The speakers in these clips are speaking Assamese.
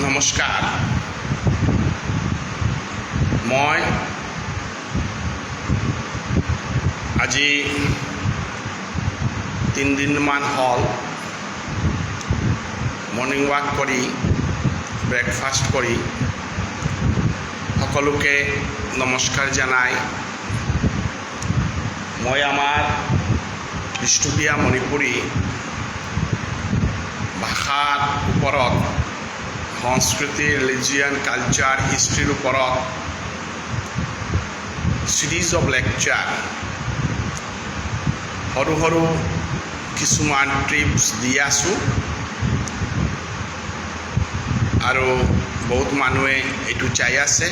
নমস্কাৰ মই আজি 3 দিনমান হল মৰ্নিং ৱাক কৰি ব্ৰেকফাষ্ট কৰি সকলোকে নমস্কাৰ জনাই মই আমাৰ বিষ্ণুপ্ৰিয়া মণিপুৰী ভাষাৰ ওপৰত সংস্কৃতি ৰিলিজিয়ন কালচাৰ হিষ্ট্ৰীৰ ওপৰত সিৰিজ অফ লেকচাৰ সৰু সৰু কিছুমান ট্ৰিপছ দি আছোঁ আৰু বহুত মানুহে এইটো চাই আছে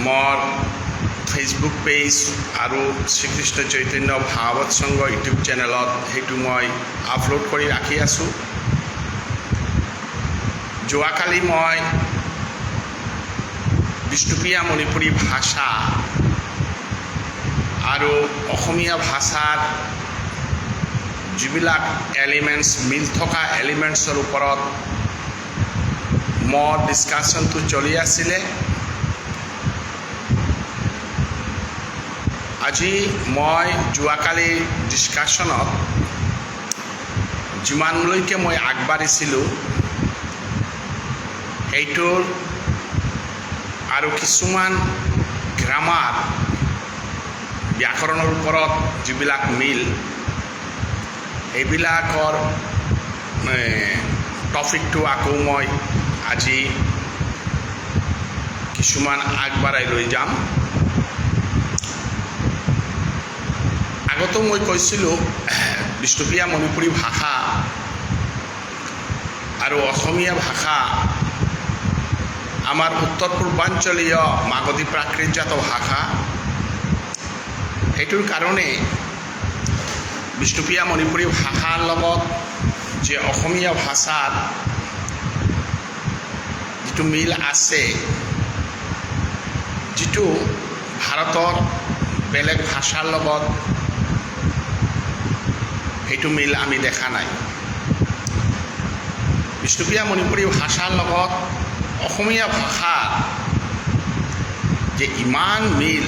মোৰ ফেচবুক পেজ আৰু শ্ৰীকৃষ্ণ চৈতন্য ভাগৱত সংঘ ইউটিউব চেনেলত সেইটো মই আপলোড কৰি ৰাখি আছোঁ যোৱাকালি মই বিষ্ণুপ্ৰিয়া মণিপুৰী ভাষা আৰু অসমীয়া ভাষাৰ যিবিলাক এলিমেণ্টছ মিল থকা এলিমেণ্টছৰ ওপৰত মোৰ ডিছকাশ্যনটো চলি আছিলে আজি মই যোৱাকালি ডিছকাশ্যনত যিমানলৈকে মই আগবাঢ়িছিলোঁ সেইটোৰ আৰু কিছুমান গ্ৰামাৰ ব্যাকৰণৰ ওপৰত যিবিলাক মিল সেইবিলাকৰ টপিকটো আকৌ মই আজি কিছুমান আগবঢ়াই লৈ যাম আগতো মই কৈছিলোঁ বিষ্ণুপ্ৰিয়া মণিপুৰী ভাষা আৰু অসমীয়া ভাষা আমাৰ উত্তৰ পূৰ্বাঞ্চলীয় মাগধী প্ৰাকৃতজাত ভাষা সেইটোৰ কাৰণে বিষ্ণুপ্ৰিয়া মণিপুৰী ভাষাৰ লগত যে অসমীয়া ভাষাৰ যিটো মিল আছে যিটো ভাৰতৰ বেলেগ ভাষাৰ লগত সেইটো মিল আমি দেখা নাই বিষ্ণুপ্ৰিয়া মণিপুৰী ভাষাৰ লগত অসমীয়া ভাষাৰ যে ইমান মিল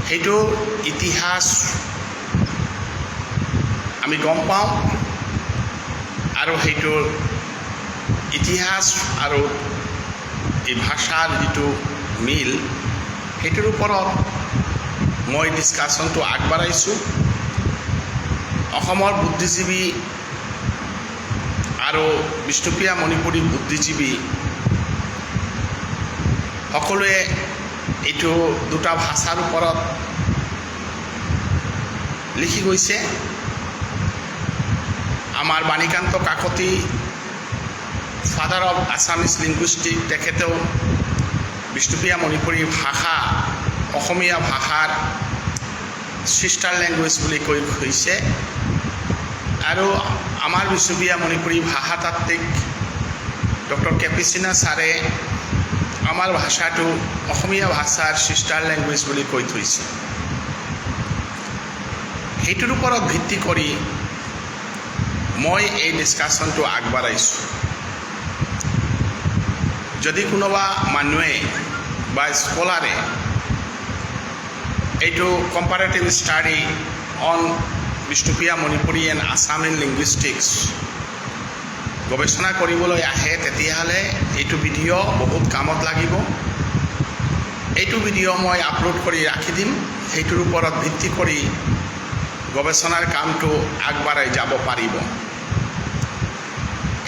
সেইটো ইতিহাস আমি গম পাওঁ আৰু সেইটোৰ ইতিহাস আৰু এই ভাষাৰ যিটো মিল সেইটোৰ ওপৰত মই ডিছকাশ্যনটো আগবঢ়াইছোঁ অসমৰ বুদ্ধিজীৱী আৰু বিষ্ণুপ্ৰিয়া মণিপুৰী বুদ্ধিজীৱী সকলোৱে এইটো দুটা ভাষাৰ ওপৰত লিখি গৈছে আমাৰ Banikanta Kakati father of Assamese linguistic তেখেতেও বিষ্ণুপ্ৰিয়া মণিপুৰী ভাষা অসমীয়া ভাষাৰ সিষ্টাৰ লেংগুৱেজ বুলি কৈ হৈছে আৰু আমাৰ বিষ্ণুপ্ৰিয়া মণিপুৰী ভাষাতাত্ত্বিক ডক্টৰ কে.পি. সিনহা ছাৰে আমাৰ ভাষাটো অসমীয়া ভাষাৰ সিষ্টাৰ লেংগুৱেজ বুলি কৈ থৈছে সেইটোৰ ওপৰত ভিত্তি কৰি মই এই ডিছকাশ্যনটো আগবঢ়াইছোঁ যদি কোনোবা মানুহে বা স্কলাৰে এইটো comparative study on Bishnupriya Manipuri and Assamese linguistics গৱেষণা কৰিবলৈ আহে তেতিয়াহ'লে এইটো ভিডিঅ' বহুত কামত লাগিব এইটো ভিডিঅ' মই আপলোড কৰি ৰাখি দিম সেইটোৰ ওপৰত ভিত্তি কৰি গৱেষণাৰ কামটো আগবঢ়াই যাব পাৰিব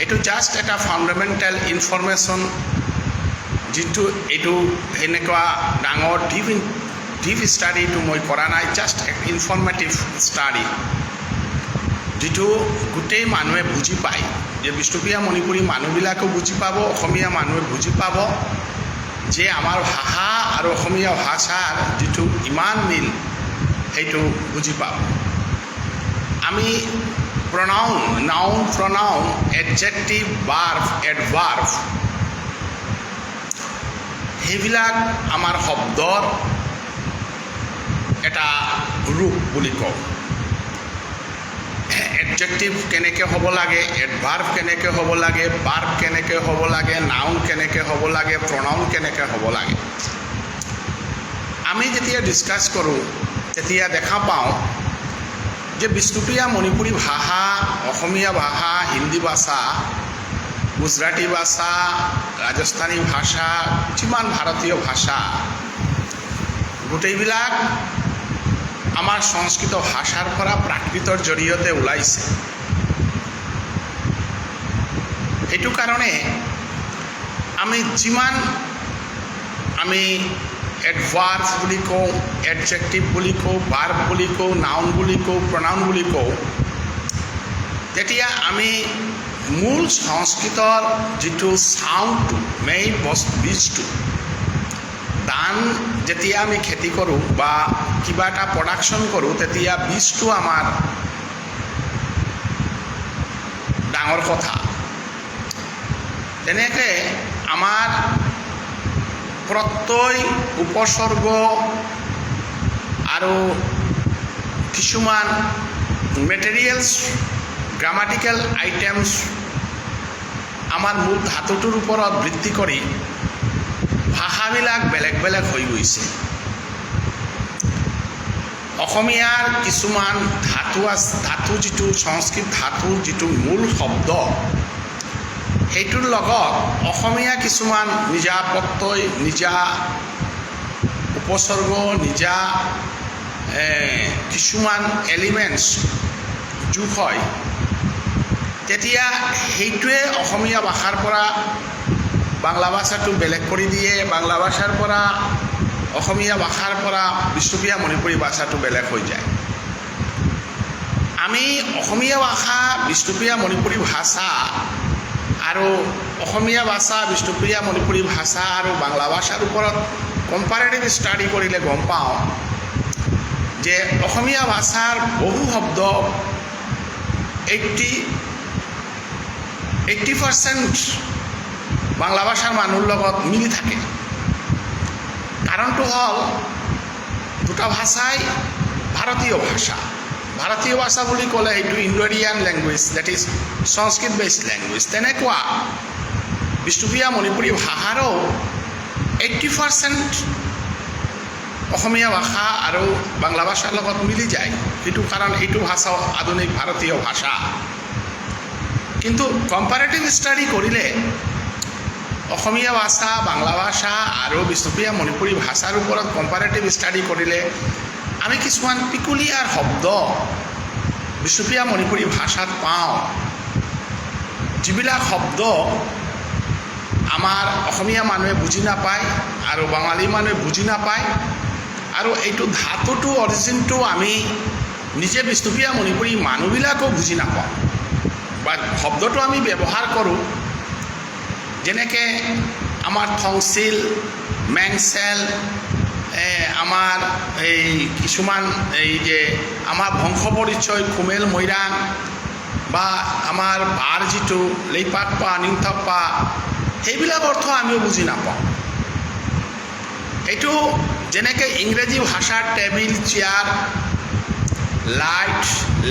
এইটো জাষ্ট এটা ফাণ্ডামেণ্টেল ইনফৰ্মেশ্যন যিটো এইটো সেনেকুৱা ডাঙৰ ডিপ ষ্টাডিটো মই কৰা নাই জাষ্ট ইনফৰ্মেটিভ ষ্টাডি যিটো গোটেই মানুহে বুজি পায় যে বিষ্ণুপ্ৰিয়া মণিপুৰী মানুহবিলাকেও বুজি পাব অসমীয়া মানুহে বুজি পাব যে আমাৰ ভাষা আৰু অসমীয়া ভাষাৰ যিটো ইমান মিল সেইটো বুজি পাব আমি pronoun noun pronoun adjective verb adverb সেইবিলাক আমাৰ শব্দৰ এটা ৰূপ বুলি কওঁ অবজেক্টিভ কেনেকৈ হ'ব লাগে, এডভাৰ্ব কেনেকৈ হ'ব লাগে, ভাৰ্ব কেনেকৈ হ'ব লাগে, নাউন কেনেকৈ হ'ব লাগে, প্ৰনাউন কেনেকৈ হ'ব লাগে। আমি যেতিয়া ডিছকাছ কৰোঁ তেতিয়া দেখা পাওঁ যে বিষ্ণুপ্ৰিয়া মণিপুৰী ভাষা, অসমীয়া ভাষা, হিন্দী ভাষা, গুজৰাটী ভাষা, ৰাজস্থানী ভাষা, যিমান ভাৰতীয় ভাষা গোটেইবিলাক আমাৰ সংস্কৃত ভাষাৰ পৰা প্ৰাকৃতৰ জৰিয়তে ওলাইছে। এইটো কাৰণে আমি এডভাৰ্ব বুলি কওঁ, এডজেক্টিভ বুলি কওঁ, ভাৰ্ব বুলি কওঁ, নাউন বুলি কওঁ, প্ৰনাউন বুলি কওঁ, তেতিয়া আমি মূল সংস্কৃতৰ যিটো চাউণ্ডটো, মেইন বীজটো, ধান যেতিয়া আমি খেতি কৰোঁ বা কিবা এটা প্ৰডাকশ্যন কৰোঁ তেতিয়া বীজটো আমাৰ ডাঙৰ কথা। তেনেকৈ আমাৰ প্ৰত্যয়, উপসৰ্গ আৰু কিছুমান মেটেৰিয়েলছ, গ্ৰামাটিকেল আইটেমছ আমাৰ মূল ধাতুটোৰ ওপৰত ভিত্তি কৰি ভাষাবিলাক বেলেগ বেলেগ হৈ গৈছে। অসমীয়াৰ কিছুমান ধাতু যিটো সংস্কৃত ধাতুৰ যিটো মূল শব্দ, সেইটোৰ লগত অসমীয়া কিছুমান নিজা প্ৰত্যয়, নিজা উপসৰ্গ, নিজা কিছুমান এলিমেণ্টছ যোগ হয়, তেতিয়া সেইটোৱে অসমীয়া ভাষাৰ পৰা বাংলা ভাষাটো বেলেগ কৰি দিয়ে, বাংলা ভাষাৰ পৰা অসমীয়া ভাষাৰ পৰা বিষ্ণুপ্ৰিয়া মণিপুৰী ভাষাটো বেলেগ হৈ যায়। আমি অসমীয়া ভাষা, বিষ্ণুপ্ৰিয়া মণিপুৰী ভাষা আৰু অসমীয়া ভাষা, বিষ্ণুপ্ৰিয়া মণিপুৰী ভাষা আৰু বাংলা ভাষাৰ ওপৰত কম্পাৰেটিভ ষ্টাডি কৰিলে গম পাওঁ যে অসমীয়া ভাষাৰ বহু শব্দ 80% বাংলা ভাষাৰ মানুহৰ লগত মিলি থাকে। কাৰণটো হ'ল দুটা ভাষাই ভাৰতীয় ভাষা। ভাৰতীয় ভাষা বুলি ক'লে সেইটো Indo Aryan language, that is Sanskrit based language. তেনেকুৱা বিষ্ণুপ্ৰিয়া মণিপুৰী ভাষাৰো 80% অসমীয়া ভাষা আৰু বাংলা ভাষাৰ লগত মিলি যায়। সেইটো কাৰণ এইটো ভাষা আধুনিক ভাৰতীয় ভাষা। কিন্তু কম্পাৰেটিভ ষ্টাডি কৰিলে অসমীয়া ভাষা, বাংলা ভাষা আৰু বিষ্ণুপ্ৰিয়া মণিপুৰী ভাষাৰ ওপৰত কম্পাৰেটিভ ষ্টাডি কৰিলে আমি কিছুমান পিকুলিয়াৰ শব্দ বিষ্ণুপ্ৰিয়া মণিপুৰী ভাষাত পাওঁ, যিবিলাক শব্দ আমাৰ অসমীয়া মানুহে বুজি নাপায় আৰু বাঙালী মানুহে বুজি নাপায়। আৰু এইটো ধাতুটো, অৰিজিনটো আমি নিজে বিষ্ণুপ্ৰিয়া মণিপুৰী মানুহবিলাকো বুজি নাপাওঁ বা শব্দটো আমি ব্যৱহাৰ কৰোঁ। যেনেকৈ আমাৰ থংচিল, মেংচেল, আমাৰ এই কিছুমান এই যে আমাৰ বংশ পৰিচয়, খুমেল মৈৰাং বা আমাৰ বাৰ যিটো লেইপাকপা, নিংথপ্পা, সেইবিলাক অৰ্থ আমিও বুজি নাপাওঁ। এইটো যেনেকৈ ইংৰাজী ভাষাৰ টেবিল, চেয়াৰ, লাইট,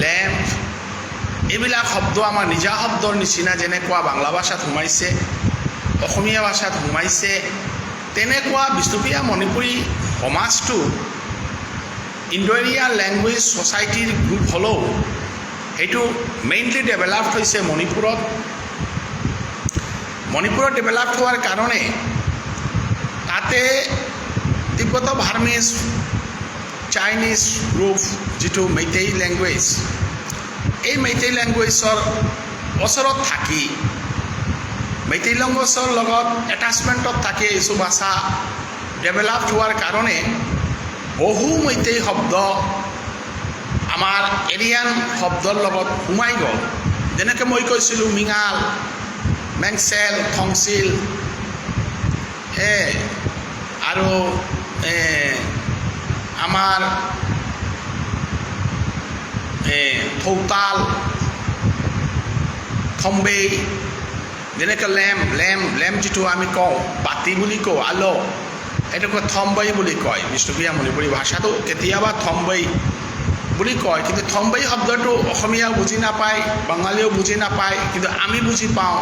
লেম্প, এইবিলাক শব্দ আমাৰ নিজা শব্দৰ নিচিনা যেনেকুৱা বাংলা ভাষাত সোমাইছে, অসমীয়া ভাষাত সোমাইছে, তেনেকুৱা বিষ্ণুপ্ৰিয়া মণিপুৰী সমাজটো ইণ্ডো এৰিয়ান লেংগুৱেজ ছ'চাইটিৰ গ্ৰুপ হ'লেও সেইটো মেইনলি ডেভেলপড হৈছে মণিপুৰত। মণিপুৰত ডেভেলপ হোৱাৰ কাৰণে তাতে তিব্বত ভাৰ্মিজ, চাইনিজ গ্ৰুপ যিটো মেইটেই লেংগুৱেজ, এই মেইটেই লেংগুৱেজৰ ওচৰত থাকি, মেইটেই লেংগুৱেজৰ লগত এটাচমেণ্টত থাকি এইটো ভাষা ডেভেলপ হোৱাৰ কাৰণে বহু মেইটেই শব্দ আমাৰ এৰিয়ান শব্দৰ লগত সোমাই গ'ল। যেনেকৈ মই কৈছিলোঁ মিঙাল, মেংচেল, থংচিল, আৰু আমাৰ থৌতাল, থম্বেই, যেনেকৈ লেম্প যিটো আমি কওঁ, বাতি বুলি কওঁ, আলো, এইটোকে থম্বৈ বুলি কয়। বিষ্ণুপ্ৰিয়া মণিপুৰী ভাষাটো কেতিয়াবা থম্বৈ বুলি কয়, কিন্তু থম্বেই শব্দটো অসমীয়াও বুজি নাপায়, বাঙালীও বুজি নাপায়, কিন্তু আমি বুজি পাওঁ।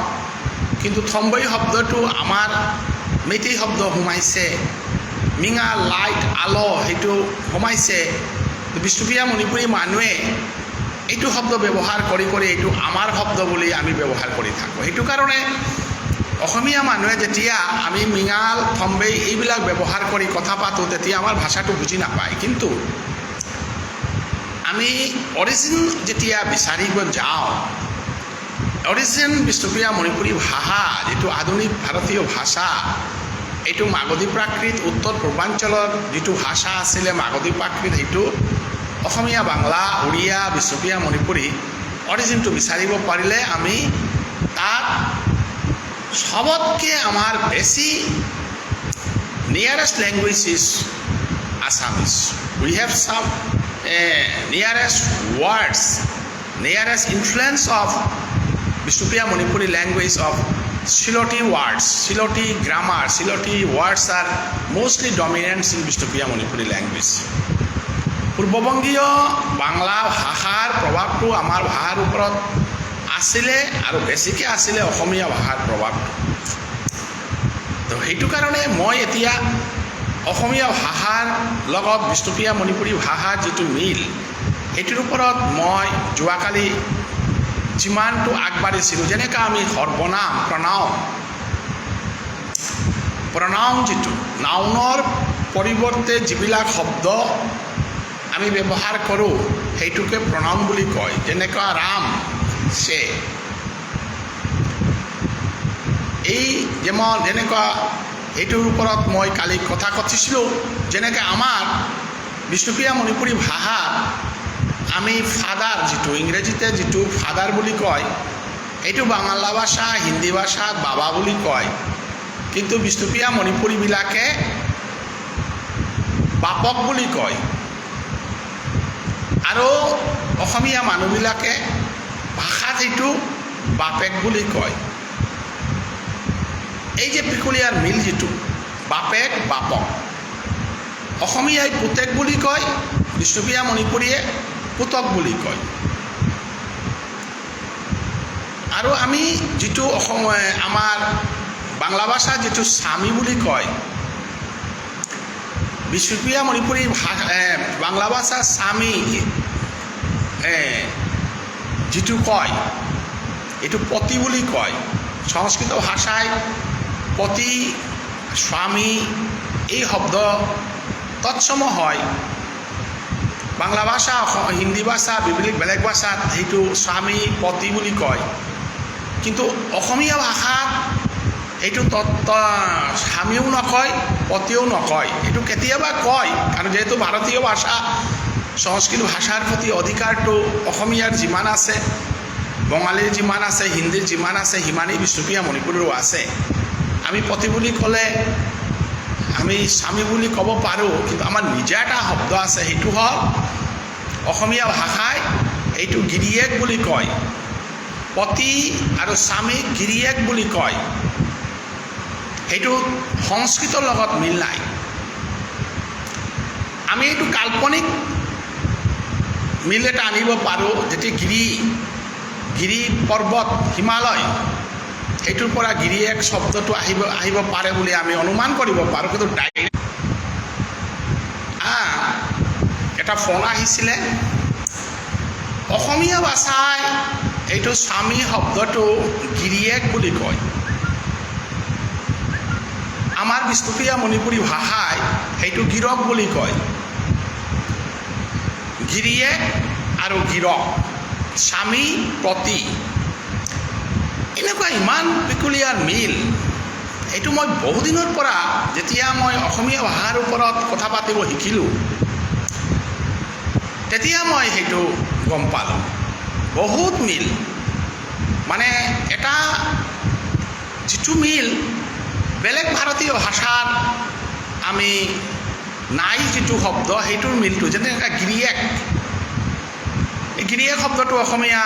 কিন্তু থম্বেই শব্দটো আমাৰ মেইটেই শব্দ সোমাইছে, মিঙা লাইট আল সেইটো সোমাইছে। বিষ্ণুপ্ৰিয়া মণিপুৰী মানুহে এইটো শব্দ ব্যৱহাৰ কৰি এইটো আমাৰ শব্দ বুলি আমি ব্যৱহাৰ কৰি থাকোঁ। সেইটো কাৰণে অসমীয়া মানুহে যেতিয়া আমি মিঙাল থম্বেই এইবিলাক ব্যৱহাৰ কৰি কথা পাতোঁ, তেতিয়া আমাৰ ভাষাটো বুজি নাপায়। কিন্তু আমি অৰিজিন যেতিয়া বিচাৰিব যাওঁ, অৰিজিন বিষ্ণুপ্ৰিয়া মণিপুৰী ভাষা যিটো আধুনিক ভাৰতীয় ভাষা, এইটো মাগধী প্ৰাকৃত উত্তৰ পূৰ্বাঞ্চলৰ যিটো ভাষা আছিলে মাগধী প্ৰাকৃত, সেইটো অসমীয়া, বাংলা, উড়িয়া, বিষ্ণুপ্ৰিয়া মণিপুৰী অৰিজিনটো বিচাৰিব পাৰিলে আমি তাত সবতকৈ আমাৰ বেছি nearest language is Assamese. We have চাম nearest words, nearest influence of Bishnupriya Manipuri language of Siloti words, Siloti grammar, Siloti words are mostly dominant in Bishnupriya Manipuri language. পূৰ্ববংগীয় বাংলা ভাষাৰ প্ৰভাৱটো আমাৰ ভাষাৰ ওপৰত আছিলে আৰু বেছিকৈ আছিলে অসমীয়া ভাষাৰ প্ৰভাৱটো। তো সেইটো কাৰণে মই এতিয়া অসমীয়া ভাষাৰ লগত বিষ্ণুপ্ৰিয়া মণিপুৰী ভাষাৰ যিটো মিল, সেইটোৰ ওপৰত মই যোৱাকালি যিমানটো আগবাঢ়িছিলোঁ, যেনেকৈ আমি সৰ্বনাম প্ৰণাউন যিটো নাউনৰ পৰিৱৰ্তে যিবিলাক শব্দ আমি ব্যৱহাৰ কৰোঁ সেইটোকে প্ৰণাউন বুলি কয়। যেনেকুৱা ৰাম সে, এই যেনেকুৱা এইটোৰ ওপৰত মই কালি কথা কৈছিলোঁ। যেনেকৈ আমাৰ বিষ্ণুপ্ৰিয়া মণিপুৰী ভাষাত আমি ফাদাৰ, যিটো ইংৰাজীতে যিটো ফাদাৰ বুলি কয়, এইটো বাংলা ভাষা হিন্দী ভাষাত বাবা বুলি কয়। কিন্তু বিষ্ণুপ্ৰিয়া মণিপুৰীবিলাকে বাপক বুলি কয়, আৰু অসমীয়া মানুহবিলাকে ভাষাত সেইটো বাপেক বুলি কয়। এই যে পিকুলিয়াৰ মিল যিটো বাপেক বাপক, অসমীয়াই পুতেক বুলি কয়, বিষ্ণুপ্ৰিয়া মণিপুৰীয়ে পুতক বুলি কয়। আৰু আমি যিটো আমাৰ বাংলা ভাষা যিটো স্বামী বুলি কয়, বিষ্ণুপ্ৰিয়া মণিপুৰী বাংলা ভাষা স্বামী যিটো কয় এইটো পতি বুলি কয়। সংস্কৃত ভাষায় পতি, স্বামী এই শব্দ তৎসম হয়। বাংলা ভাষা, হিন্দী ভাষা, বেলেগ ভাষাত সেইটো স্বামী পতি বুলি কয়। কিন্তু অসমীয়া ভাষাত এইটো স্বামীও নকয়, পতিও নকয়। এইটো কেতিয়াবা কয়, কাৰণ যিহেতু ভাৰতীয় ভাষা, সংস্কৃত ভাষাৰ প্ৰতি অধিকাৰটো অসমীয়াৰ যিমান আছে, বঙালীৰ যিমান আছে, হিন্দীৰ যিমান আছে, সিমানেই বিষ্ণুপ্ৰিয়া মণিপুৰীৰো আছে। আমি পতি বুলি ক'লে আমি স্বামী বুলি ক'ব পাৰোঁ, কিন্তু আমাৰ নিজা এটা শব্দ আছে, সেইটো হ'ল অসমীয়া ভাষাই এইটো গিৰিয়েক বুলি কয়। পতি আৰু স্বামীক গিৰিয়েক বুলি কয়। সেইটো সংস্কৃতৰ লগত মিল নাই। আমি এইটো কাল্পনিক মিল এটা আনিব পাৰোঁ, যেতিয়া গিৰি পৰ্বত, হিমালয়, সেইটোৰ পৰা গিৰিয়েক শব্দটো আহিব পাৰে বুলি আমি অনুমান কৰিব পাৰোঁ। কিন্তু এটা ফোন আহিছিলে, অসমীয়া ভাষাই এইটো স্বামী শব্দটো গিৰিয়েক বুলি কয়। আমাৰ বিষ্ণুপ্ৰিয়া মণিপুৰী ভাষাই সেইটো গিৰক বুলি কয়। গিৰিয়েক আৰু গিৰক, স্বামী পতি, এনেকুৱা ইমান পিকুলিয়াৰ মিল। এইটো মই বহুদিনৰ পৰা যেতিয়া মই অসমীয়া ভাষাৰ ওপৰত কথা পাতিব শিকিলোঁ, তেতিয়া মই সেইটো গম পালোঁ। বহুত মিল, মানে এটা যিটো মিল বেলেগ ভাৰতীয় ভাষাৰ আমি নাই যিটো শব্দ, সেইটোৰ মিলটো। যেনেকৈ গিৰিয়েক, এই গিৰিয়েক শব্দটো অসমীয়া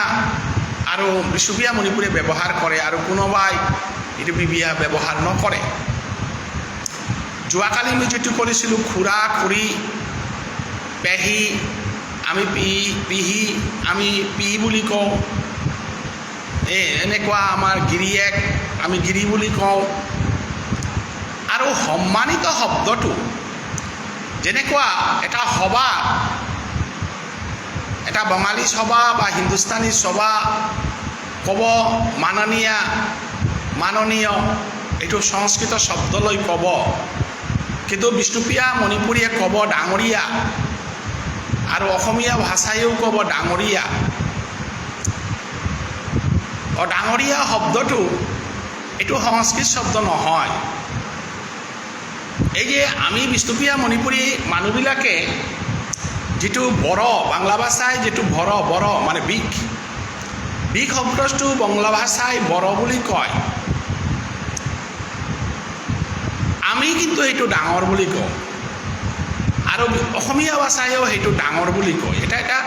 আৰু বিষ্ণুপ্ৰিয়া মণিপুৰীয়ে ব্যৱহাৰ কৰে, আৰু কোনোবাই এইটো ব্যৱহাৰ নকৰে। যোৱাকালি আমি যিটো কৰিছিলোঁ, খুৰা খুৰী, পেহী, আমি পিহি আমি পি বুলি কওঁ, এনেকুৱা আমাৰ গিৰিয়েক আমি গিৰি বুলি কওঁ। আৰু সন্মানিত শব্দটো যেনেকুৱা এটা সভা, এটা বঙালী সভা বা হিন্দুস্তানী সভা ক'ব মাননীয়, এইটো সংস্কৃত শব্দ লৈ ক'ব, কিন্তু বিষ্ণুপ্ৰিয়া মণিপুৰীয়ে ক'ব ডাঙৰীয়া, আৰু অসমীয়া ভাষায়ো ক'ব ডাঙৰীয়া। ডাঙৰীয়া শব্দটো এইটো সংস্কৃত শব্দ নহয়। এই যে আমি বিষ্ণুপ্ৰিয়া মণিপুৰী মানুহবিলাকে যিটো বড়, বাংলা ভাষায় যিটো বড় মানে বিগ শব্দটো বাংলা ভাষায় বড় বুলি কয়, আমি কিন্তু সেইটো ডাঙৰ বুলি কওঁ, আৰু অসমীয়া ভাষায়ো সেইটো ডাঙৰ বুলি কয়। এটা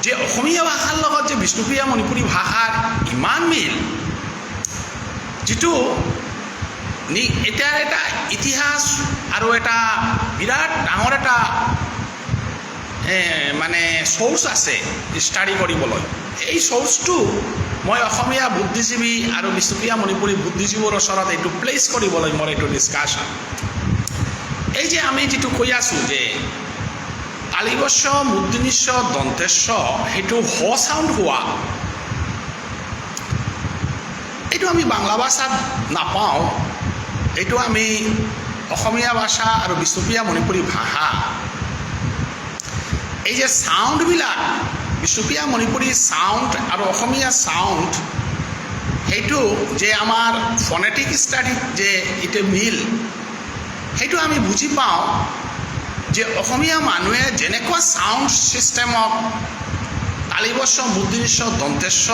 যে অসমীয়া ভাষাৰ লগত যে বিষ্ণুপ্ৰিয়া মণিপুৰী ভাষাৰ ইমান মিল, যিটো এতিয়াৰ এটা ইতিহাস আৰু এটা বিৰাট ডাঙৰ এটা মানে চ'ৰ্চ আছে ষ্টাডি কৰিবলৈ। এই চ'ৰ্চটো মই অসমীয়া বুদ্ধিজীৱী আৰু বিষ্ণুপ্ৰিয়া মণিপুৰী বুদ্ধিজীৱীৰ ওচৰত এইটো প্লেচ কৰিবলৈ মোৰ এইটো ডিছকাশ্যন। এই যে আমি যিটো কৈ আছোঁ যে তালিবস্য মূৰ্ধন্য দন্তেশ্য, সেইটো হ চাউণ্ড হোৱা, এইটো আমি বাংলা ভাষাত নাপাওঁ, এইটো আমি অসমীয়া ভাষা আৰু বিষ্ণুপ্ৰিয়া মণিপুৰী ভাষা। এই যে চাউণ্ডবিলাক বিষ্ণুপ্ৰিয়া মণিপুৰী চাউণ্ড আৰু অসমীয়া চাউণ্ড, সেইটো যে আমাৰ ফনেটিক ষ্টাডিত যে এইটো মিল, সেইটো আমি বুজি পাওঁ যে অসমীয়া মানুহে যেনেকুৱা চাউণ্ড ছিষ্টেমক তালিবস্য মূৰ্ধন্য দন্তেশ্য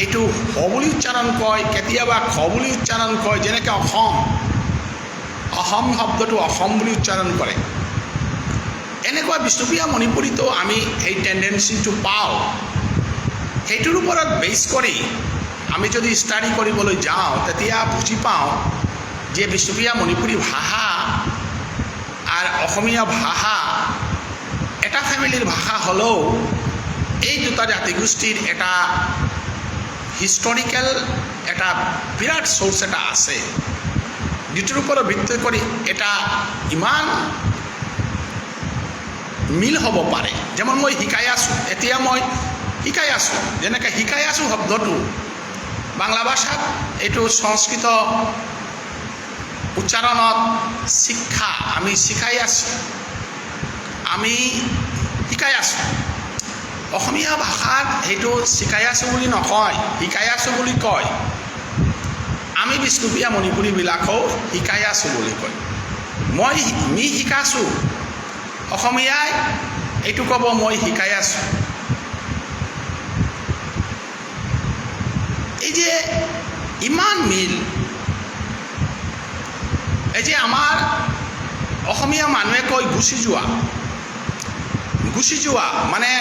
এইটো হ বুলি উচ্চাৰণ কয়, কেতিয়াবা খ বুলি উচ্চাৰণ কয়, যেনেকৈ অসম শব্দটো অসম বুলি উচ্চাৰণ কৰে। এনেকুৱা বিষ্ণুপ্ৰিয়া মণিপুৰীতো আমি এই টেণ্ডেঞ্চিটো পাওঁ। সেইটোৰ ওপৰত বেছ কৰি আমি যদি ষ্টাডি কৰিবলৈ যাওঁ, তেতিয়া বুজি পাওঁ যে বিষ্ণুপ্ৰিয়া মণিপুৰী ভাষা আর অসমীয়া ভাষা এটা ফ্যামিলির ভাষা হলেও এই দুটা জাতিগোষ্ঠীর এটা হিস্টোরিক্যাল এটা বিরাট সোর্স এটা আছে, যেটার উপর ভিত্তি করে এটা ইমান মিল হব পারে। যেমন মই শিকাই আছো, এতিয়া মই শিকাই আছো, যেনেকৈ শিকাই আছো শব্দটো বাংলা ভাষাত এইটো সংস্কৃত উচ্চাৰণত শিক্ষা আমি শিকাই আছো, আমি শিকাই আছো। অসমীয়া ভাষাত সেইটো শিকাই আছো বুলি নকয়, শিকাই আছো বুলি কয়। আমি বিষ্ণুপ্ৰিয়া মণিপুৰীবিলাকেও শিকাই আছো বুলি কয়। মই শিকাইছো, অসমীয়াই এইটো ক'ব মই শিকাই আছো। এই যে ইমান মিল, এই যে আমাৰ অসমীয়া মানুহে কয় গুচি যোৱা, গুচি যোৱা মানে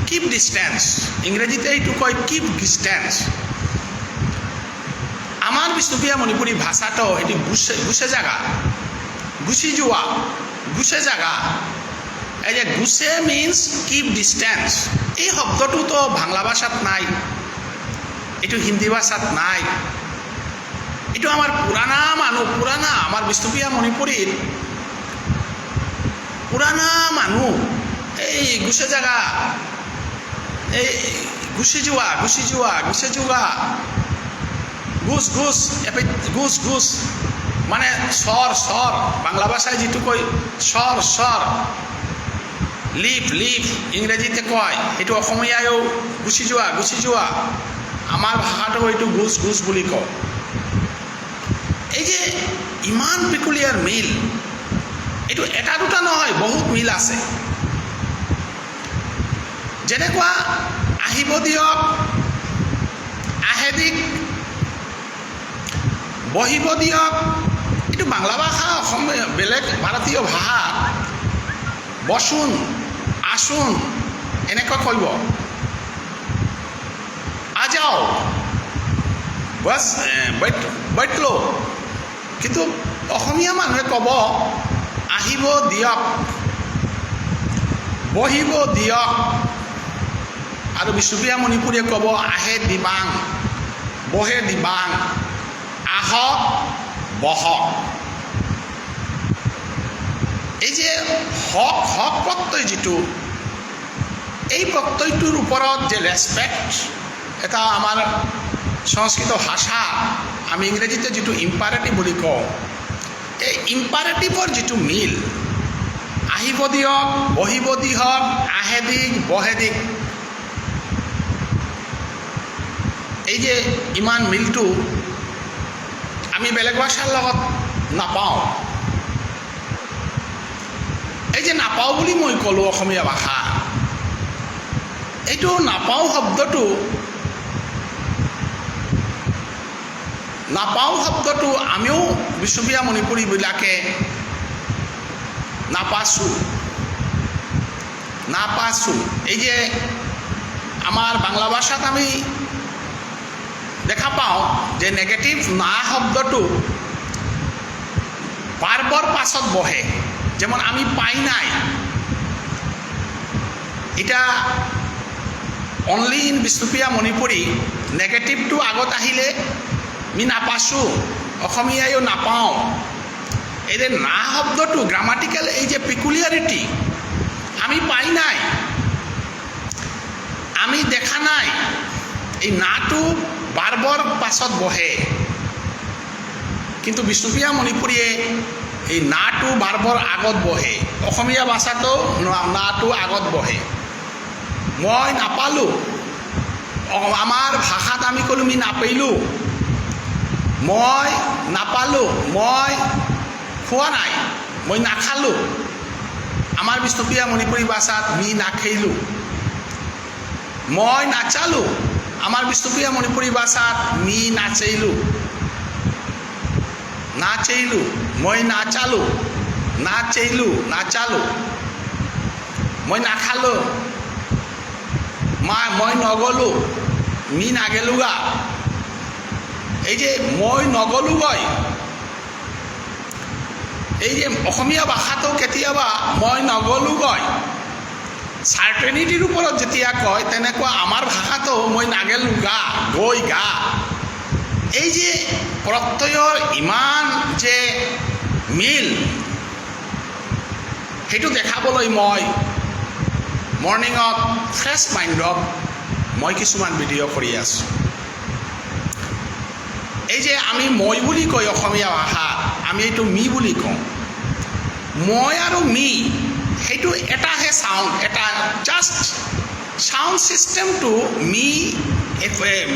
কিপ ডিষ্টেন্স, ইংৰাজীতে এইটো কয় কিপ ডিষ্টেন্স। আমাৰ বিষ্ণুপ্ৰিয়া মণিপুৰী ভাষাটো এটি গুছে জাগা, গুচি যোৱা, গুছে জাগা। এই যে গুছে মিন্স কিপ ডিষ্টেন্স, এই শব্দটোতো বাংলা ভাষাত নাই, এইটো হিন্দী ভাষাত নাই। এইটো আমাৰ পুৰাণা মানুহ, পুৰাণা আমাৰ বিষ্ণুপ্ৰিয়া মণিপুৰীৰ পুৰাণা মানুহ এই গুছে জাগা, এই গুচি যোৱা, গুচি যোৱা, গুচি যোৱা, গুছ গুছ, গুছ গুছ মানে স্বৰ, স্বৰ বাংলা ভাষায় যিটো কয় স্বৰ, স্বৰ, লিপ, লিপ ইংৰাজীতে কয়, সেইটো অসমীয়ায়ো গুচি যোৱা, গুচি যোৱা। আমাৰ ভাষাটো এইটো গুছ গুছ বুলি কয়। এই যে ইমান পিকুলিয়াৰ মিল, এইটো এটা দুটা নহয়, বহুত মিল আছে। যেনেকুৱা আহিব দিয়ক, আহে দিক, বহিব দিয়ক, এইটো বাংলা ভাষা, অসমীয়া বেলেগ ভাৰতীয় ভাষা বচোন, আসুন এনেকুৱা কইব, আজাও বাস বৈঠলো। কিন্তু অসমীয়া মানুহে ক'ব আহিব দিয়ক, বহিব দিয়ক আৰু বিষ্ণুপ্ৰিয়া মণিপুৰীয়ে ক'ব আহে দিবাং বহে দিবাং আহক বহক এই যে হক হক প্ৰত্যয় যিটো এই প্ৰত্যয়টোৰ ওপৰত যে ৰেসপেক্ট এটা আমাৰ সংস্কৃত ভাষা আমি ইংৰাজীতে যিটো ইম্পাৰেটিভ বুলি কওঁ এই ইম্পাৰেটিভৰ যিটো মিল আহিব দিয়ক বহিব দিয়ক আহে দিক বহে দিক এই যে ইমান মিলটো আমি বেলেগ ভাষাৰ লগত নাপাওঁ এই যে নাপাওঁ বুলি মই ক'লোঁ অসমীয়া ভাষা এইটো নাপাওঁ শব্দটো আমিও বিষ্ণুপ্ৰিয়া মণিপুৰীবিলাকে নাপাছোঁ এই যে আমাৰ বাংলা ভাষাত আমি দেখা পাওঁ যে নেগেটিভ না শব্দটো ভাৰ্বৰ পাছত বহে যেমন আমি পাই নাই এটা অনলি ইন বিষ্ণুপ্ৰিয়া মণিপুৰী নেগেটিভটো আগত আহিলে আমি নাপাছোঁ অসমীয়ায়ো নাপাওঁ এই যে না শব্দটো গ্ৰামাটিকেল এই যে পিকুলিয়াৰিটি আমি পাই নাই আমি দেখা নাই এই নাটো ভাৰ্বৰ পাছত বহে কিন্তু বিষ্ণুপ্ৰিয়া মণিপুৰীয়ে এই নাটো ভাৰ্বৰ আগত বহে অসমীয়া ভাষাতো নাটো আগত বহে মই নাপালোঁ আমাৰ ভাষাত আমি ক'লোঁ আমি নাপালোঁ মই নাপালোঁ মই খোৱা নাই মই নাখালোঁ আমাৰ বিষ্ণুপ্ৰিয়া মণিপুৰী ভাষাত মি নাখালোঁ মই নাচালোঁ আমাৰ বিষ্ণুপ্ৰিয়া মণিপুৰী ভাষাত মি নাচালোঁ মই নাচালোঁ নাচালোঁ মই নাখালোঁ মই নগ'লোঁ মি নাগেলোগা এই যে মই নগ'লোগৈ এই যে অসমীয়া ভাষাটো কেতিয়াবা মই নগ'লোগৈ চাৰ্টেনিটিৰ ওপৰত যেতিয়া কয় তেনেকুৱা আমাৰ ভাষাটো মই নাগেলোগা গৈ গা এই যে প্ৰত্যয়ৰ ইমান যে মিল সেইটো দেখাবলৈ মই মৰ্ণিঙত ফ্ৰেছ মাইণ্ডত মই কিছুমান ভিডিঅ' কৰি আছোঁ এই যে আমি মই বুলি কয় অসমীয়া ভাষাত আমি এইটো মি বুলি কওঁ মই আৰু মি সেইটো এটাহে চাউণ্ড এটা জাষ্ট সাউণ্ড সিস্টেমটো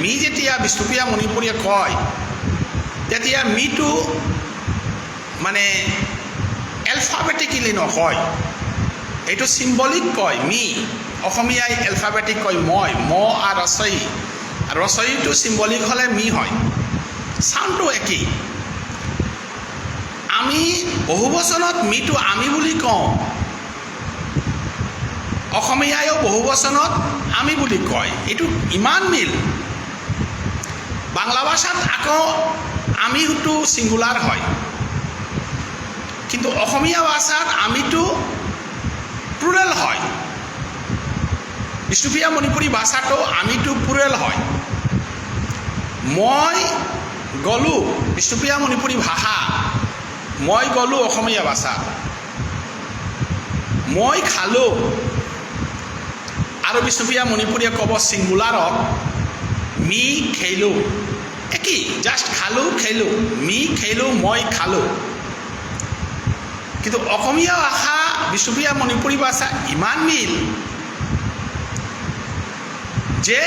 মি যেতিয়া বিষ্ণুপ্ৰিয়া মণিপুৰীয়ে কয় তেতিয়া মিটো মানে এলফাবেটিকেলি নকয় এইটো চিম্বলিক কয় মি অসমীয়াই এলফাবেটিক কয় মই ম আৰু ৰচয়িটো চিম্বলিক হ'লে মি হয় সাউণ্ডটো একেই আমি বহুবচনত মিটো আমি বুলি কওঁ অসমীয়ায়ো বহুবচনত আমি বুলি কয় এইটো ইমান মিল বাংলা ভাষাত আকৌ আমিটো সিঙ্গুলার হয় কিন্তু অসমীয়া ভাষাত আমিটো প্লুরাল হয় বিষ্ণুপ্ৰিয়া মণিপুৰী ভাষাটো আমিটো প্লুৰাল হয় মই গ'লো বিষ্ণুপ্ৰিয়া মণিপুৰী ভাষা মই গ'লো অসমীয়া ভাষা মই খালো আৰু বিষ্ণুপ্ৰিয়া মণিপুৰীয়ে ক'ব সিঙ্গুলাৰত মি খেলো একই জাস্ট খালো খেলো মি খেলো মই খালো কিন্তু অসমীয়া ভাষা বিষ্ণুপ্ৰিয়া মণিপুৰী ভাষা ইমান মিল যে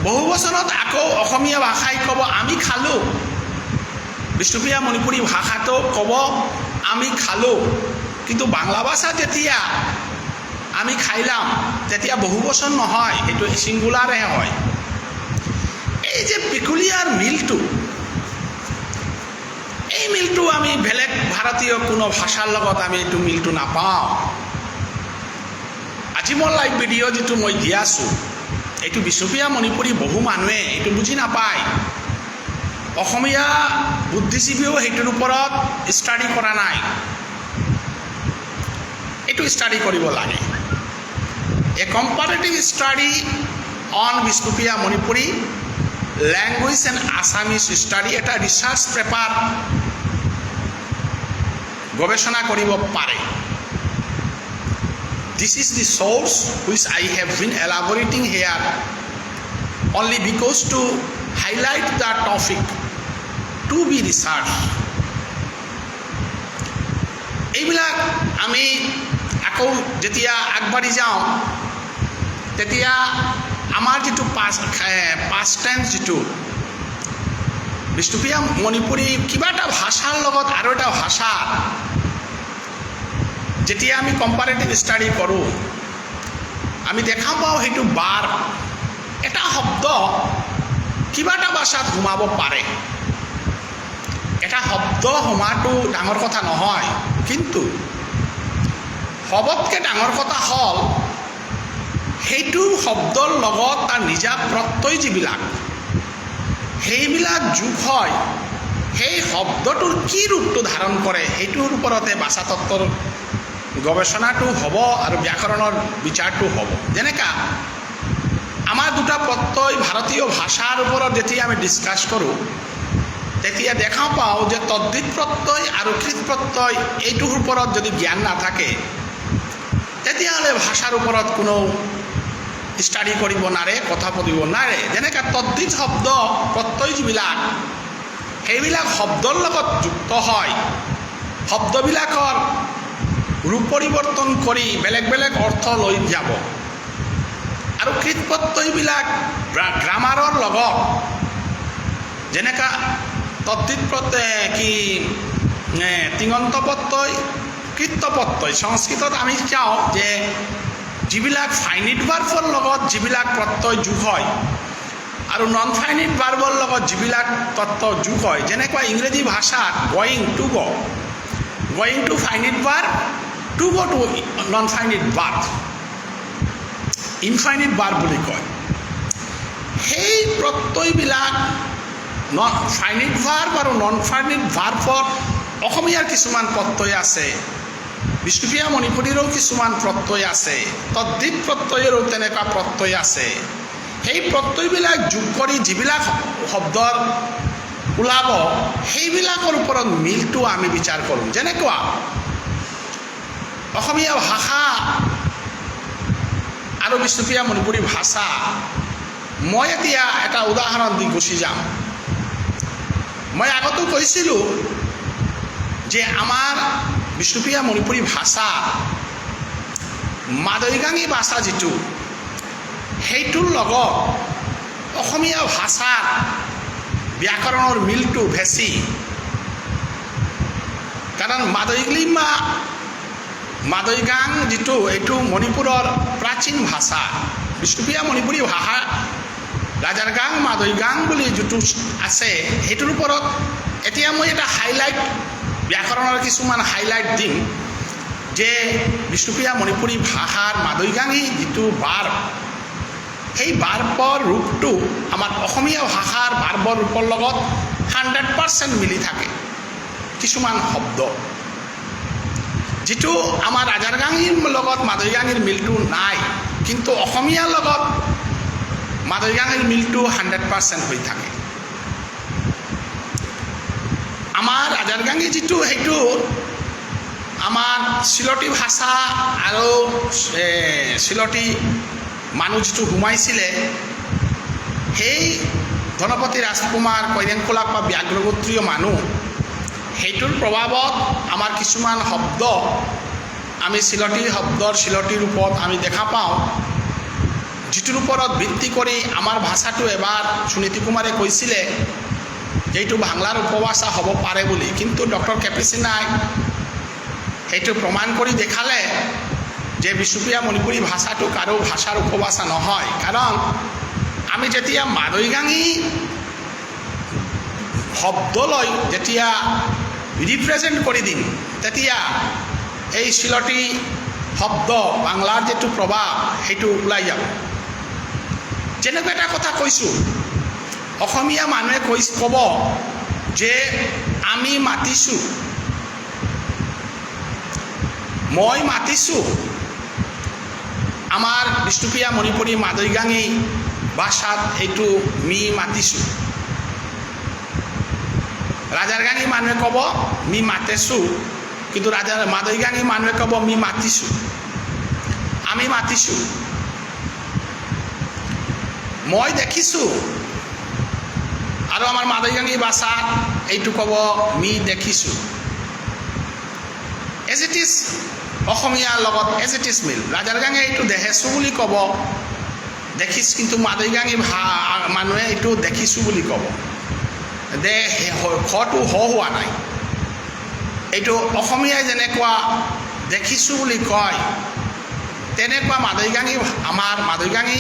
বহুবচনত আকৌ অসমীয়া ভাষাই ক'ব আমি খালো বিষ্ণুপ্ৰিয়া মণিপুৰী ভাষাটো ক'ব আমি খালো কিন্তু বাংলা ভাষা যেতিয়া আমি খাইলাম তেতিয়া বহুবচন নহয় সেইটো সিঙ্গুলাৰহে হয় এই যে পিকুলিয়াৰ মিলটো এই মিলটো আমি বেলেগ ভাৰতীয় কোনো ভাষাৰ লগত আমি এইটো মিলটো নাপাওঁ আজি মোৰ লাইভ ভিডিঅ' যিটো মই দি আছোঁ এইটো বিষ্ণুপ্ৰিয়া মণিপুৰী বহু মানুহে এইটো বুজি নাপায় অসমীয়া বুদ্ধিজীৱীও সেইটোৰ ওপৰত ষ্টাডি কৰা নাই এইটো ষ্টাডি কৰিব লাগে A comparative study on Bishnupriya Manipuri language and Assamese study এটা রিসার্চ পেপার গবেষণা কৰিব পাৰে. This is the source which I have been elaborating here only because to highlight the topic to be researched. এইবিলাক আমি আকৌ যেতিয়া আগবাঢ়ি যাওঁ তেতিয়া আমাৰ যেটো পাষ্ট টেন্স যেটো বিষ্ণুপ্ৰিয়া মণিপুৰী কিবা এটা ভাষাৰ লগত আৰু এটা ভাষা যেতিয়া আমি কম্পাৰেটিভ ষ্টাডি কৰোঁ আমি দেখা পাওঁ সেইটো বাৰ এটা শব্দ কিবা এটা ভাষাত সোমাব পাৰে. এটা শব্দ সোমাটো ডাঙৰ কথা নহয়, কিন্তু সবতকৈ ডাঙৰ কথা হ'ল সেইটো শব্দৰ লগত তাৰ নিজা প্ৰত্যয় যিবিলাক সেইবিলাক যোগ হয় সেই শব্দটোৰ কি ৰূপটো ধাৰণ কৰে সেইটোৰ ওপৰতে ভাষাতত্ত্বৰ গৱেষণাটো হ'ব আৰু ব্যাকৰণৰ বিচাৰটো হ'ব. যেনেকা আমাৰ দুটা প্ৰত্যয় ভাৰতীয় ভাষাৰ ওপৰত যেতিয়া আমি ডিছকাছ কৰোঁ তেতিয়া দেখা পাওঁ যে তদ্ধিত প্ৰত্যয় আৰু কৃত প্ৰত্যয় এইটোৰ ওপৰত যদি জ্ঞান নাথাকে তেতিয়াহ'লে ভাষাৰ ওপৰত কোনো ষ্টাডি কৰিব নোৱাৰে, কথা পাতিব নোৱাৰে. যেনেকৈ তদ্ধিত শব্দ প্ৰত্যয় যিবিলাক সেইবিলাক শব্দৰ লগত যুক্ত হয়, শব্দবিলাকৰ ৰূপ পৰিৱৰ্তন কৰি বেলেগ বেলেগ অৰ্থ লৈ যাব. আৰু কৃত প্ৰত্যয়বিলাক গ্ৰামাৰৰ লগত যেনেকা তদ্ধিত প্ৰত্যয় কি তিঙন্ত প্ৰত্যয় কৃত্য প্ৰত্যয় সংস্কৃতত আমি চাওঁ যে যিবিলাক ফাইনিট ভাৰ্বৰ লগত যিবিলাক প্ৰত্যয় যোগ হয় আৰু নন ফাইনিট ভাৰ্বৰ লগত যিবিলাক তত্ত্ব যোগ হয়, যেনেকুৱা ইংৰাজী ভাষাত going to go, going to finite verb, to go to non finite verb, infinite verb বুলি কয়. সেই প্ৰত্যয়বিলাক ফাইনিট ভাৰ্ব আৰু নন ফাইনিট ভাৰ্বত অসমীয়াৰ কিছুমান প্ৰত্যয় আছে, বিষ্ণুপ্ৰিয়া মণিপুৰীৰো কিছুমান প্ৰত্যয় আছে, তদ্ধিত প্ৰত্যয়ৰো তেনেকুৱা প্ৰত্যয় আছে. সেই প্ৰত্যয়বিলাক যোগ কৰি যিবিলাক শব্দৰ ওলাব সেইবিলাকৰ ওপৰত মিলটো আমি বিচাৰ কৰোঁ. যেনেকুৱা অসমীয়া ভাষা আৰু বিষ্ণুপ্ৰিয়া মণিপুৰী ভাষা, মই এতিয়া এটা উদাহৰণ দি গুচি যাম. মই আগতো কৈছিলোঁ যে আমাৰ বিষ্ণুপ্ৰিয়া মণিপুৰী ভাষা মাদৈগাঙী ভাষা যিটো সেইটোৰ লগত অসমীয়া ভাষাৰ ব্যাকৰণৰ মিলটো বেছি. কাৰণ মাদৈগাং যিটো এইটো মণিপুৰৰ প্ৰাচীন ভাষা. বিষ্ণুপ্ৰিয়া মণিপুৰী ভাষা ৰাজাৰগাং মাদৈগাং বুলি যিটো আছে সেইটোৰ ওপৰত এতিয়া মই এটা হাইলাইট ব্যাকৰণৰ কিছুমান হাইলাইট দিম যে বিষ্ণুপ্ৰিয়া মণিপুৰী ভাষাৰ মাদৈগাঙী যিটো বাৰ্ব সেই বাৰ্বৰ ৰূপটো আমাৰ অসমীয়া ভাষাৰ বাৰ্বৰ ৰূপৰ লগত 100% মিলি থাকে. কিছুমান শব্দ যিটো আমাৰ ৰাজাৰগাঙীৰ লগত মাদৈগাঙীৰ মিলটো নাই, কিন্তু অসমীয়াৰ লগত মাদৈগাঙীৰ মিলটো 100% হৈ থাকে. আমাৰ ৰাজাৰগাঙী যিটো সেইটো আমাৰ চিলটী ভাষা আৰু চিলটী মানুহ যিটো সোমাইছিলে সেই ধনপতি ৰাজকুমাৰ কৈৰেংকলাপ বা ব্যাঘ্ৰগোত্ৰীয় মানুহ সেইটোৰ প্ৰভাৱত আমাৰ কিছুমান শব্দ আমি চিলটী শব্দৰ চিলটীৰ ৰূপত আমি দেখা পাওঁ, যিটোৰ ওপৰত ভিত্তি কৰি আমাৰ ভাষাটো এবাৰ সুনীতি কুমাৰে কৈছিলে যে এইটো বাংলাৰ উপভাষা হ'ব পাৰে বুলি, কিন্তু ডক্টৰ কেপিচিনাই সেইটো প্ৰমাণ কৰি দেখালে যে বিষ্ণুপ্ৰিয়া মণিপুৰী ভাষাটো কাৰো ভাষাৰ উপভাষা নহয়. কাৰণ আমি যেতিয়া মাদৈগাঙী শব্দলৈ যেতিয়া ৰিপ্ৰেজেণ্ট কৰি দিম তেতিয়া এই চিলটী শব্দ বাংলাৰ যিটো প্ৰভাৱ সেইটো ওলাই যাব. যেনেকুৱা এটা কথা কৈছোঁ, অসমীয়া মানুহে ক'ব যে আমি মাতিছোঁ, মই মাতিছোঁ, আমাৰ বিষ্ণুপ্ৰিয়া মণিপুৰী মাদৈগাঙী ভাষাত এইটো মি মাতিছোঁ। ৰাজাৰগাঙী মানুহে ক'ব মি মাতিছোঁ, কিন্তু মাদৈগাঙী মানুহে ক'ব মি মাতিছোঁ, আমি মাতিছোঁ। মই দেখিছোঁ, আৰু আমাৰ মাদৈগাঙী ভাষাত এইটো ক'ব মি দেখিছোঁ। এজ ইট ইজ অসমীয়াৰ লগত এজ ইট ইজ মিল। ৰাজাৰগাঙে এইটো দেখিছোঁ বুলি ক'ব, দেখিছ, কিন্তু মাদৈগাঙী মানুহে এইটো দেখিছোঁ বুলি ক'ব। ঘৰটো হোৱা নাই। এইটো অসমীয়াই যেনেকুৱা দেখিছোঁ বুলি কয়, তেনেকুৱা মাদৈগাঙী, আমাৰ মাদৈগাঙী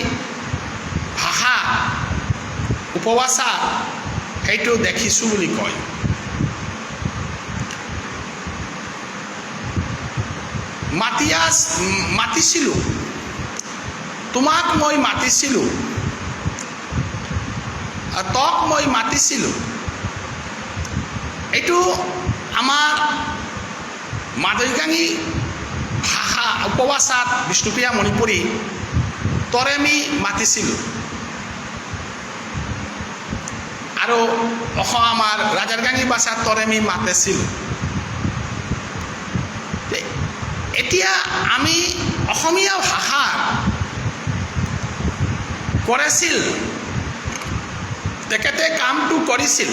ভাষা উপভাষা সেইটো দেখিছোঁ বুলি কয়। মাতিছিলোঁ, তোমাক মই মাতিছিলোঁ, তক মই মাতিছিলোঁ। এইটো আমাৰ মাদৈগাঙী ভাষা উপভাষাত বিষ্ণুপ্ৰিয়া মণিপুৰী তৰে মি মাতিছিলোঁ। আৰু আমাৰ ৰাজাৰগাঙী ভাষাত তৰে মি মাতিছিলোঁ। এতিয়া আমি অসমীয়া ভাষা কৰিছিল, তেখেতে কামটো কৰিছিল।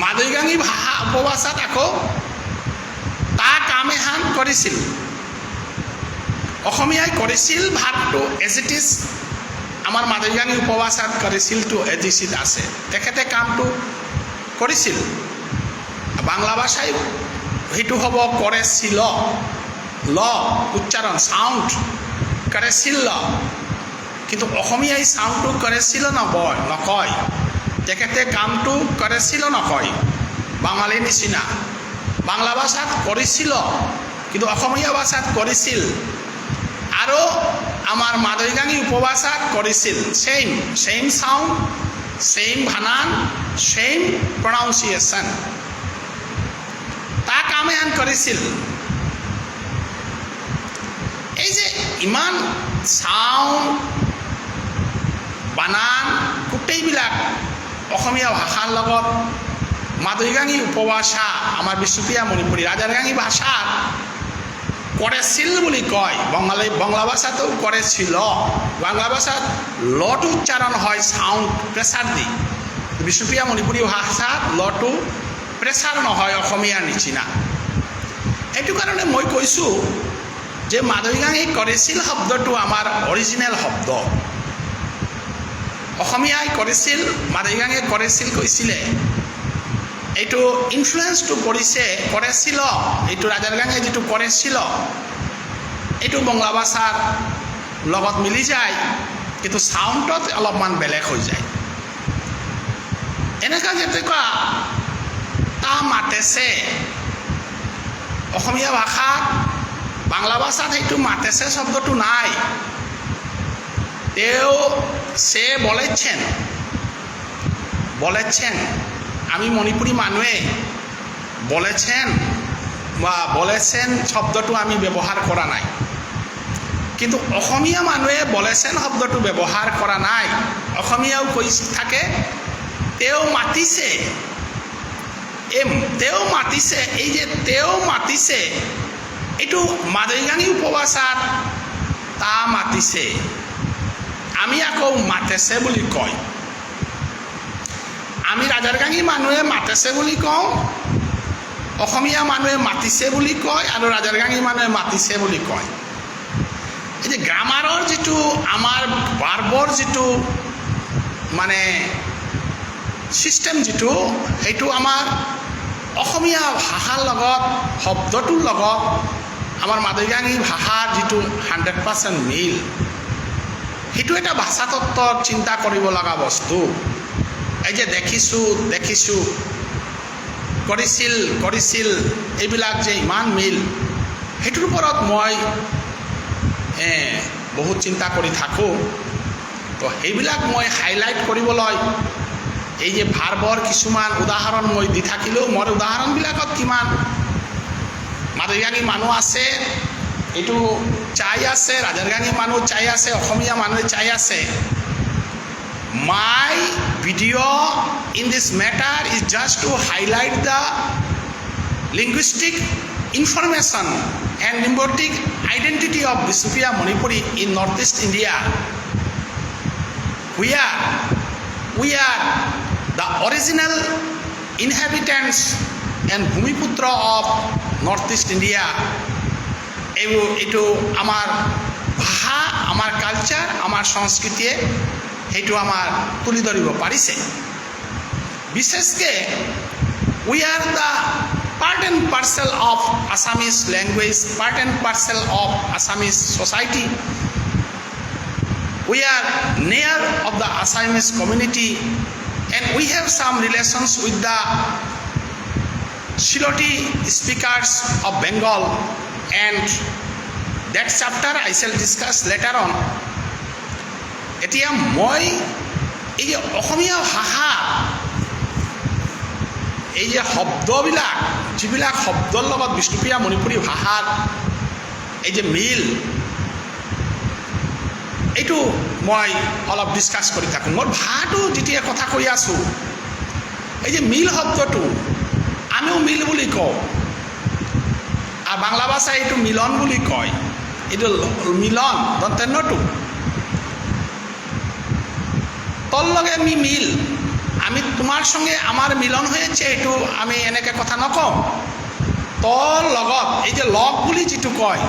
মাদৈগাঙী ভাষা উপভাষাত আকৌ তাৰ কাম এখন কৰিছিল। অসমীয়াই কৰিছিল ভাগটো এজ ইট ইজ, আমাৰ মাদৈগাঙী উপভাষাত কৰিছিলটো এজ ইট ইজ আছে। তেখেতে কামটো কৰিছিল। বাংলা ভাষাই সেইটো হ'ব কৰেছিল, ল উচ্চাৰণ চাউণ্ড কৰেছিল, কিন্তু অসমীয়াই চাউণ্ডটো কৰেছিল নকয়। তেখেতে কামটো কৰেছিল নকয়, বাঙালীৰ নিচিনা। বাংলা ভাষাত কৰিছিল, কিন্তু অসমীয়া ভাষাত কৰিছিল। আৰু আমাৰ মাদৈগাঙী উপভাষাত কৰিছিল। ছেইম চাউণ্ড, ছেইম বানান, ছেইম প্ৰনাউন্সিয়েশ্যন। তাৰ কাম এখন কৰিছিল। এই যে ইমান চাউণ্ড, বানান গোটেইবিলাক অসমীয়া ভাষাৰ লগত মাদৈগাঙী উপভাষা আমাৰ বিষ্ণুপ্ৰিয়া মণিপুৰী ৰাজাৰগাঙী ভাষাত কৰিছিল বুলি কয়। বাংলা ভাষাতো কৰিছিল। বাংলা ভাষাত লটো উচ্চাৰণ হয় চাউণ্ড প্ৰেছাৰ দি। বিষ্ণুপ্ৰিয়া মণিপুৰী ভাষাত লটো প্ৰেছাৰ নহয় অসমীয়াৰ নিচিনা। এইটো কাৰণে মই কৈছোঁ যে মাদৈগাঙী কৰিছিল শব্দটো আমাৰ অৰিজিনেল শব্দ। অসমীয়াই কৰিছিল, মাদৈগাঙে কৰিছিল কৈছিলে। এইটো ইনফ্লুৱেঞ্চটো কৰিছিল, এইটো ৰাজাৰগাঙে যিটো কৰিছিল, এইটো বাংলা ভাষাৰ লগত মিলি যায়, কিন্তু চাউণ্ডত অলপমান বেলেগ হৈ যায়। এনেকুৱা যেনেকুৱা তা মাতেছে অসমীয়া ভাষাত, বাংলা ভাষাত সেইটো মাতেছে শব্দটো নাই। সে বলেছেন, আমি মণিপুৰী মানুহে বলেছেন শব্দটো আমি ব্যৱহাৰ কৰা নাই। কিন্তু অসমীয়া মানুহে বলেছেন শব্দটো ব্যৱহাৰ কৰা নাই। অসমীয়াও কৈ থাকে তেওঁ মাতিছে, এই যে তেওঁ মাতিছে, এইটো মাদৈগাঙী উপভাষাত তা মাতিছে, আমি আকৌ মাতেছে বুলি কয়। আমি ৰাজাৰগাঙী মানুহে মাতেছে বুলি কওঁ, অসমীয়া মানুহে মাতিছে বুলি কয়, আৰু ৰাজাৰগাঙী মানুহে মাতিছে বুলি কয়। এই যে গ্ৰামাৰৰ যিটো আমাৰ ভাৰ্বৰ যিটো মানে চিষ্টেম যিটো, সেইটো আমাৰ অসমীয়া ভাষাৰ লগত শব্দটোৰ লগত আমাৰ মাদৈগাঙী ভাষাৰ যিটো 100% মিল, সেইটো এটা ভাষাতত্ত্বত চিন্তা কৰিব লগা বস্তু। এই যে দেখিছোঁ, কৰিছিল, এইবিলাক যে ইমান মিল, সেইটোৰ ওপৰত মই বহুত চিন্তা কৰি থাকোঁ। তো সেইবিলাক মই হাইলাইট কৰিবলৈ এই যে ভাৰ্বৰ কিছুমান উদাহৰণ মই দি থাকিলেও, মোৰ উদাহৰণবিলাকত কিমান মাদৈগাঙী মানুহ আছে, এইটো চাই আছে, ৰাজাৰগাঙী মানুহ চাই আছে, অসমীয়া মানুহে চাই আছে। My video in this matter is just to highlight the linguistic information and linguistic identity of Bishnupriya Manipuri in Northeast India. We are the original inhabitants and Bhumiputra of Northeast India. এইটো আমাৰ ভাষা, আমাৰ কালচাৰ, আমাৰ সংস্কৃতিয়ে সেইটো আমাৰ তুলি ধৰিব পাৰিছে। বিশেষকৈ we are the part and parcel of Assamese language, part and parcel of Assamese society. We are near of the Assamese community and we have some relations with the Siloti speakers of Bengal, and that chapter I shall discuss later on. এতিয়া মই এই যে অসমীয়া ভাষা এই যে শব্দবিলাক, যিবিলাক শব্দৰ লগত বিষ্ণুপ্ৰিয়া মণিপুৰী ভাষাৰ এই যে মিল, এইটো মই অলপ ডিছকাছ কৰি থাকোঁ। মোৰ ভাষাটো যেতিয়া কথা কৈ আছোঁ, এই যে মিল শব্দটো আমিও মিল বুলি কওঁ, আর বাংলা ভাষায় এইটো মিলন বুলি কয়। এইটো মিলন দন্তেন্যটো তোর লগে আমি মিল, আমি তোমার সঙ্গে আমার মিলন হয়েছে, এইটো আমি এনেকে কথা নকওঁ। তোর লগত এই যে লগ বুলি যিটো কয়,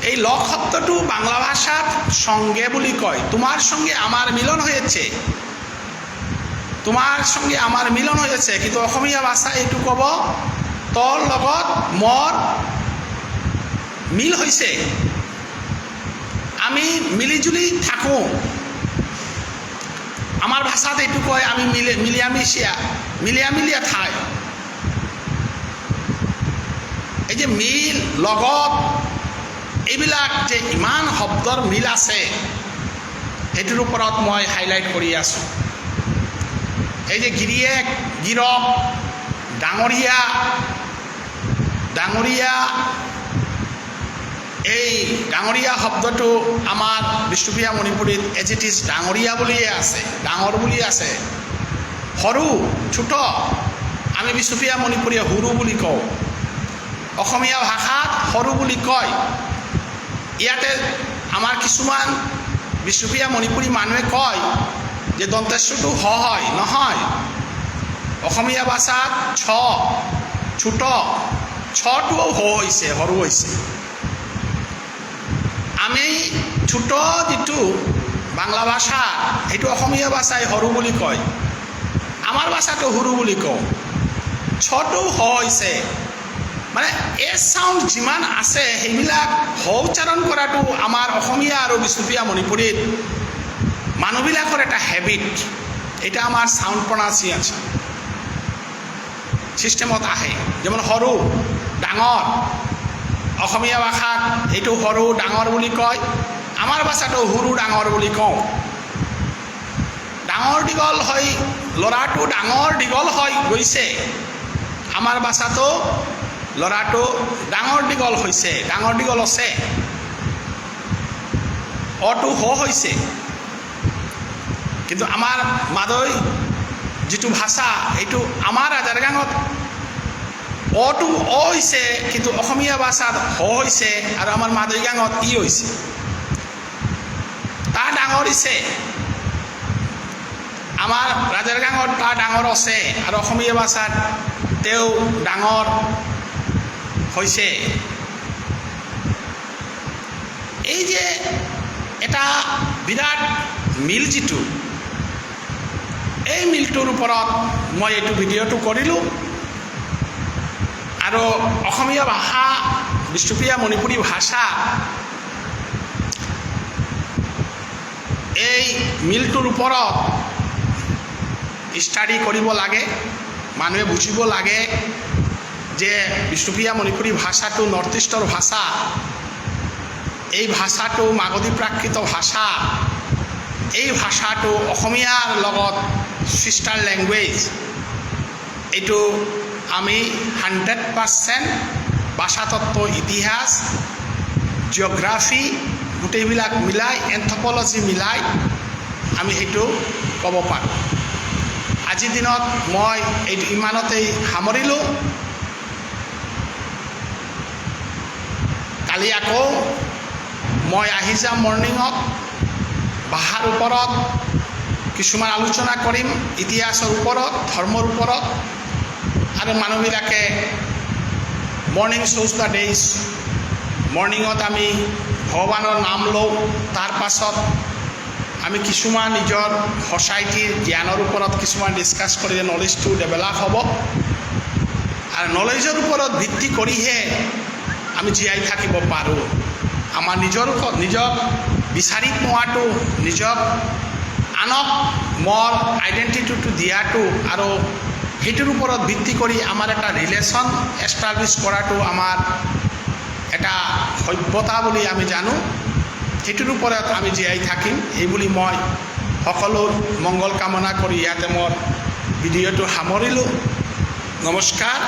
এই লগ শব্দটো বাংলা ভাষাত সঙ্গে বুলি কয়। তোমার সঙ্গে আমার মিলন হয়েছে, তোমার সঙ্গে আমার মিলন হয়েছে, কিন্তু অসমীয়া ভাষায় এইটো ক'ব তোর লগত মোৰ মিল হৈছে, আমি মিলিজুলি থাকোঁ। আমাৰ ভাষাত এইটো কয় আমি মিলিয়ামিলিয়া ঠাই। এই যে মিল, লগত, এইবিলাক যে ইমান শব্দৰ মিল আছে, সেইটোৰ ওপৰত মই হাইলাইট কৰি আছোঁ। এই যে গিৰিয়েক, গিৰক, ডাঙৰীয়া, ডাঙৰীয়া, এই ডাঙৰীয়া শব্দটো আমাৰ বিষ্ণুপ্ৰিয়া মণিপুৰীত এজ ইট ইজ ডাঙৰীয়া বুলিয়ে আছে, ডাঙৰ বুলি আছে। সৰু, ছোট, আমি বিষ্ণুপ্ৰিয়া মণিপুৰীয়ে সৰু বুলি কওঁ। অসমীয়া ভাষাত সৰু বুলি কয়। ইয়াতে আমাৰ কিছুমান বিষ্ণুপ্ৰিয়া মণিপুৰী মানুহে কয় যে দন্তেশ্বটো হ হয়, নহয়। অসমীয়া ভাষাত ছ, ছোট, ছটোও হ হৈছে, সৰু হৈছে। আমি ছোট যিটো বাংলা ভাষা, সেইটো অসমীয়া ভাষায় সৰু বুলি কয়। আমাৰ ভাষাটো সৰু বুলি কওঁ। ছটো হ হৈছে, মানে এ চাউণ্ড যিমান আছে সেইবিলাক হ উচ্চাৰণ কৰাটো আমাৰ অসমীয়া আৰু বিষ্ণুপ্ৰিয়া মণিপুৰীত মানুহবিলাকৰ এটা হেবিট। এটা আমাৰ সাউন্ড প্ৰনাউন্সিয়েশন সিস্টেমত আহে। যেমন সৰু, ডাঙৰ, অসমীয়া ভাষাত এইটো সৰু ডাঙৰ বুলি কয়, আমাৰ ভাষাটো সৰু ডাঙৰ বুলি কওঁ। ডাঙৰ দীঘল হৈ ল'ৰাটো ডাঙৰ দীঘল হৈ গৈছে, আমাৰ ভাষাটো ল'ৰাটো ডাঙৰ দীঘল হৈছে, ডাঙৰ দীঘল আছে, অটো হ হৈছে। কিন্তু আমাৰ মাদৈ যিটো ভাষা, এইটো আমাৰ আজাৰগাঙত অটো অ হৈছে, কিন্তু অসমীয়া ভাষাত হ হৈছে, আৰু আমাৰ মাদৈগাঙত ই হৈছে। তা ডাঙৰ হৈছে, আমাৰ ৰাজাৰগাঙত তা ডাঙৰ আছে, আৰু অসমীয়া ভাষাত তেওঁ ডাঙৰ হৈছে। এই যে এটা বিৰাট মিল যিটো, এই মিলটোৰ ওপৰত মই এইটো ভিডিঅ'টো কৰিলোঁ। আৰু অসমীয়া ভাষা, বিষ্ণুপ্ৰিয়া মণিপুৰী ভাষা, এই মিলটোৰ ওপৰত ষ্টাডি কৰিব লাগে, মানুহে বুজিব লাগে যে বিষ্ণুপ্ৰিয়া মণিপুৰী ভাষাটো নৰ্থ ইষ্টৰ ভাষা, এই ভাষাটো মাগধী প্ৰাকৃত ভাষা, এই ভাষাটো অসমীয়াৰ লগত সিষ্টাৰ লেংগুৱেজ। এইটো আমি 100% ভাষাতত্ত্ব ইতিহাস জিঅ'গ্ৰাফি গোটেইবিলাক মিলাই এন্থ্ৰপলজি মিলাই আমি সেইটো ক'ব পাৰোঁ আজিৰ দিনত মই এইটো ইমানতেই সামৰিলোঁ কালি আকৌ মই আহি যাম মৰ্ণিঙত ভাষাৰ ওপৰত কিছুমান আলোচনা কৰিম ইতিহাসৰ ওপৰত ধৰ্মৰ ওপৰত আৰু মানুহবিলাকে মৰ্ণিং শ্ব'জ দ্য ডেইজ মৰ্ণিঙত আমি ভগৱানৰ নাম লওঁ তাৰ পাছত আমি কিছুমান নিজৰ সচাইটিৰ জ্ঞানৰ ওপৰত কিছুমান ডিছকাছ কৰিলে নলেজটো ডেভেলপ হ'ব আৰু নলেজৰ ওপৰত ভিত্তি কৰিহে আমি জীয়াই থাকিব পাৰোঁ আমাৰ নিজক বিচাৰি পোৱাটো নিজক আনক মোৰ আইডেণ্টিটিটো দিয়াটো আৰু সেইটোৰ ওপৰত ভিত্তি কৰি আমাৰ এটা ৰিলেশ্যন এষ্টাব্লিছ কৰাটো আমাৰ এটা সভ্যতা বুলি আমি জানো সেইটোৰ ওপৰত আমি জীয়াই থাকিম এই বুলি মই সকলো মংগল কামনা কৰি ইয়াতে মোৰ ভিডিঅ'টো সামৰিলোঁ নমস্কাৰ